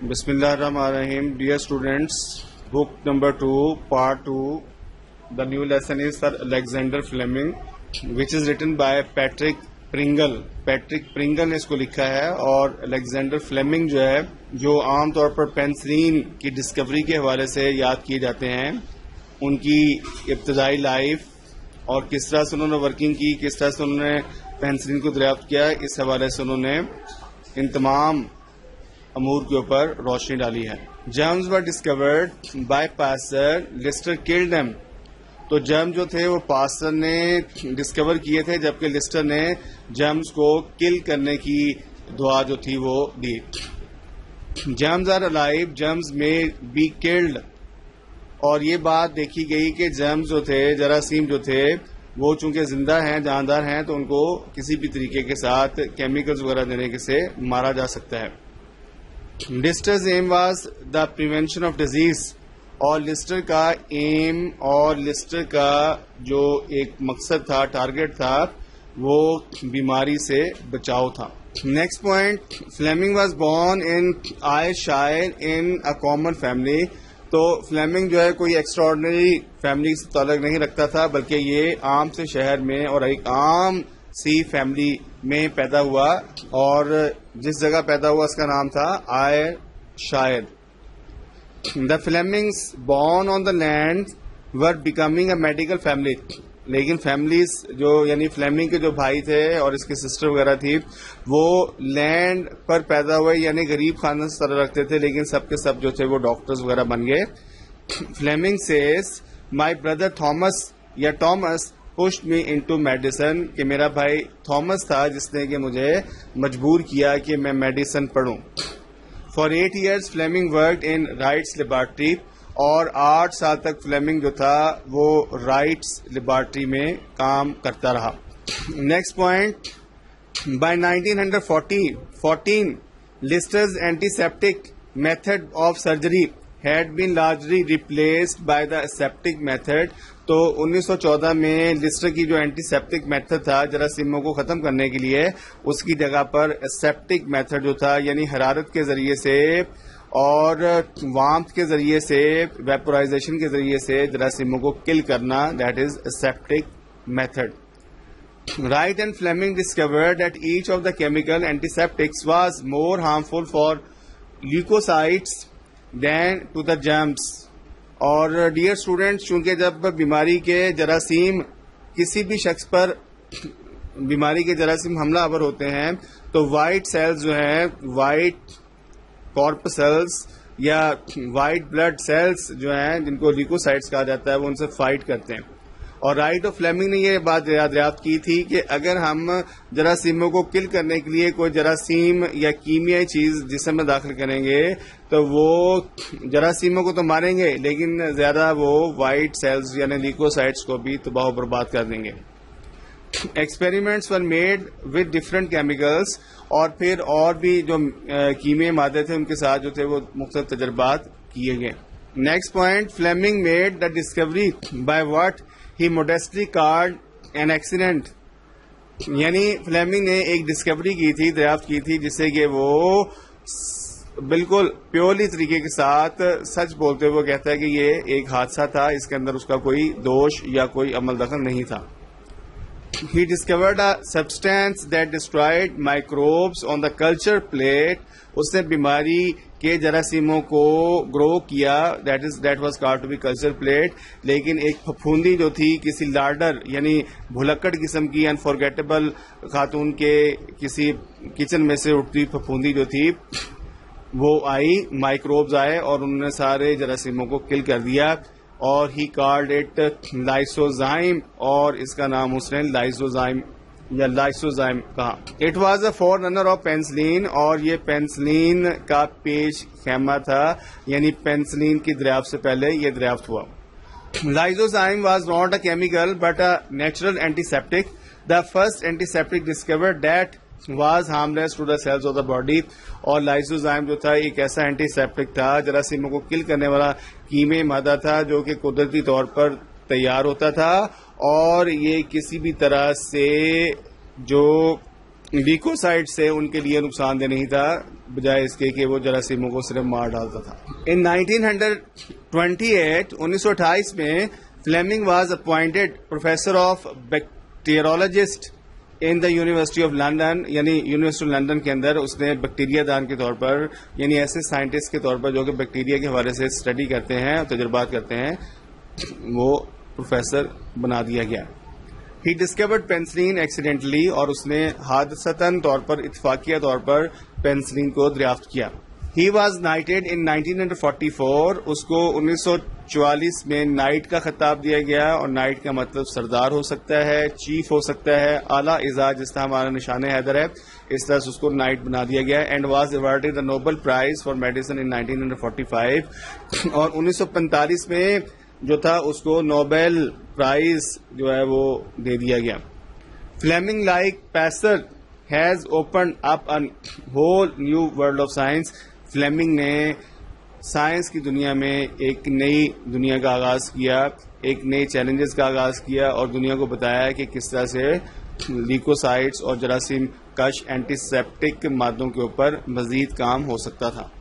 Bismillah ar-Rahman ar-Rahim. Dear students, book number 2, part 2. The new lesson is Sir Alexander Fleming, which is written by Patrick Pringle. Patrick Pringle نے اس کو لکھا ہے اور Alexander Fleming جو ہے جو عام طور پر پینسلین کی ڈسکوری کے حوالے سے یاد کیے جاتے ہیں، ان کی ابتدائی لائف اور کس طرح سے انہوں نے ورکنگ کی، کس طرح سے انہوں نے پینسلین کو دریافت کیا، اس حوالے سے انہوں نے ان تمام امور کے اوپر روشنی ڈالی ہے. Germs were discovered by پاسر lustre killed them. تو جرم جو تھے وہ پاسر نے ڈسکور کیے تھے، جبکہ لسٹر نے جرمز کو کل کرنے کی دعا جو تھی وہ دی. جرمز آر الائیو، جرمز میں بی کلڈ. اور یہ بات دیکھی گئی کہ جرمز جو تھے، جراثیم جو تھے، وہ چونکہ زندہ ہیں، جاندار ہیں، تو ان کو کسی بھی طریقے کے ساتھ کیمیکلز وغیرہ دینے سے مارا جا سکتا ہے. Lister's aim was the prevention of disease. اور لسٹر کا ایم اور لسٹر کا جو ایک مقصد تھا، ٹارگٹ تھا، وہ بیماری سے بچاؤ تھا. Next point, Fleming was born in Ayrshire in a common family. تو فلیمنگ جو ہے کوئی ایکسٹرا آرڈنری فیملی سے تعلق نہیں رکھتا تھا، بلکہ یہ عام سے شہر میں اور ایک عام سی فیملی میں پیدا ہوا، اور جس جگہ پیدا ہوا اس کا نام تھا Ayrshire. The Flemings born on the land were becoming a medical family. لیکن فیملیز جو یعنی فلیمنگ کے جو بھائی تھے اور اس کی سسٹر وغیرہ تھی، وہ لینڈ پر پیدا ہوئے، یعنی غریب خاندان سے تعلق رکھتے تھے، لیکن سب کے سب جو تھے وہ ڈاکٹرز وغیرہ بن گئے. Fleming says my brother Thomas یا Thomas pushed me into medicine. کہ میرا بھائی تھامس تھا جس نے کہ مجھے مجبور کیا کہ میں میڈیسن پڑھوں. For 8 years Fleming worked in Wright's laboratory. اور 8 سال تک فلیمنگ جو تھا وہ رائٹس لیبارٹری میں کام کرتا رہا. Next point, by 1914 Lister's antiseptic method of surgery had been largely replaced by the aseptic method. تو 1914 میں لسٹر کی جو اینٹی سیپٹک میتھڈ تھا جراثیموں کو ختم کرنے کے لیے، اس کی جگہ پر اسیپٹک میتھڈ جو تھا، یعنی حرارت کے ذریعے سے اور وارمتھ کے ذریعے سے، ویپورائزیشن کے ذریعے سے جراثیموں کو کل کرنا، that is aseptic method. Wright and Fleming discovered that each of the chemical antiseptics was more harmful for leukocytes than to the germs. اور ڈیئر اسٹوڈینٹس، چونکہ جب بیماری کے جراثیم کسی بھی شخص پر بیماری کے جراثیم حملہ آور ہوتے ہیں، تو وائٹ سیلز جو ہیں، وائٹ کارپ سیلز یا وائٹ بلڈ سیلز جو ہیں، جن کو لیکوسائٹس کہا جاتا ہے، وہ ان سے فائٹ کرتے ہیں. اور رائٹ اور فلیمنگ نے یہ بات دریافت کی تھی کہ اگر ہم جراثیموں کو کل کرنے کے لیے کوئی جراثیم یا کیمیائی چیز جسم میں داخل کریں گے تو وہ جراثیموں کو تو ماریں گے، لیکن زیادہ وہ وائٹ سیلز یعنی لیکوسائٹس کو بھی تباہ و برباد کر دیں گے. Experiments were made with different chemicals. اور پھر اور بھی جو کیمیائی مادے تھے ان کے ساتھ جو تھے وہ مختلف تجربات کیے گئے. Next point, Fleming made the discovery by what he modestly called an accident. یعنی فلیمنگ نے ایک ڈسکوری کی تھی، دریافت کی تھی، جس سے کہ وہ بالکل پیورلی طریقے کے ساتھ سچ بولتے ہوئے کہتا ہے کہ یہ ایک حادثہ تھا، اس کے اندر اس کا کوئی دوش یا کوئی عمل دخل نہیں تھا. He discovered a substance that destroyed microbes on the culture plate. اس نے بیماری کے جراثیموں کو گرو کیا، that was called to be culture plate. لیکن ایک پھپھوندی جو تھی کسی لارڈر یعنی بھلکڑ قسم کی انفارگیٹیبل خاتون کے کسی کچن میں سے اٹھتی پھپھوندی جو تھی وہ آئی، مائکروبز آئے اور انہوں نے سارے جراثیموں کو کل کر دیا. اور ہی کالڈ اٹ لائسوزائم، اور اس کا نام اس نے لائسوزائم یا لائسوزائم کہا. It was a forerunner of penicillin. اور یہ پینسلین کا پیش خیمہ تھا، یعنی پینسلین کی دریافت سے پہلے یہ دریافت ہوا. Lysozyme was not a chemical but a natural antiseptic. The first antiseptic discovered that was harmless to the cells of the body. اور لائسوزائم جو تھا ایک ایسا اینٹی سیپٹک تھا، جراثیموں کو کل کرنے والا کیمیائی مادہ تھا جو کہ قدرتی طور پر تیار ہوتا تھا، اور یہ کسی بھی طرح سے جو لیکوسائٹ سے ان کے لیے نقصان دہ نہیں تھا بجائے اس کے کہ وہ جراثیموں کو صرف مار ڈالتا تھا. ان 1928 میں Fleming was appointed professor of bacteriologist in the university of London, یعنی یونیورسٹی آف لنڈن کے اندر اس نے بیکٹیریا دان کے طور پر، یعنی ایسے سائنٹسٹ کے طور پر جو کہ بیکٹیریا کے حوالے سے اسٹڈی کرتے ہیں اور تجربات کرتے ہیں، وہ پروفیسر بنا دیا گیا. ہی ڈسکورڈ پینسلین ایکسیڈنٹلی، اور اس نے حادثتاً طور پر، اتفاقیہ طور پر پینسلین کو دریافت کیا. ہی واز نائٹڈ ان 1944، اس کو 1944 میں نائٹ کا خطاب دیا گیا، اور نائٹ کا مطلب سردار ہو سکتا ہے، چیف ہو سکتا ہے، اعلیٰ اعزاز، جس طرح ہمارا نشان حیدر ہے اس طرح سے اس کو نائٹ بنا دیا گیا. And was awarded the Nobel prize for medicine in 1945، اور 1945 میں جو تھا اس کو نوبل پرائز جو ہے وہ دے دیا گیا. Fleming like pacer has opened up in whole new world of science. Fleming نے سائنس کی دنیا میں ایک نئی دنیا کا آغاز کیا، ایک نئی چیلنجز کا آغاز کیا، اور دنیا کو بتایا کہ کس طرح سے لیکوسائٹس اور جراثیم کش اینٹی سیپٹک مادوں کے اوپر مزید کام ہو سکتا تھا.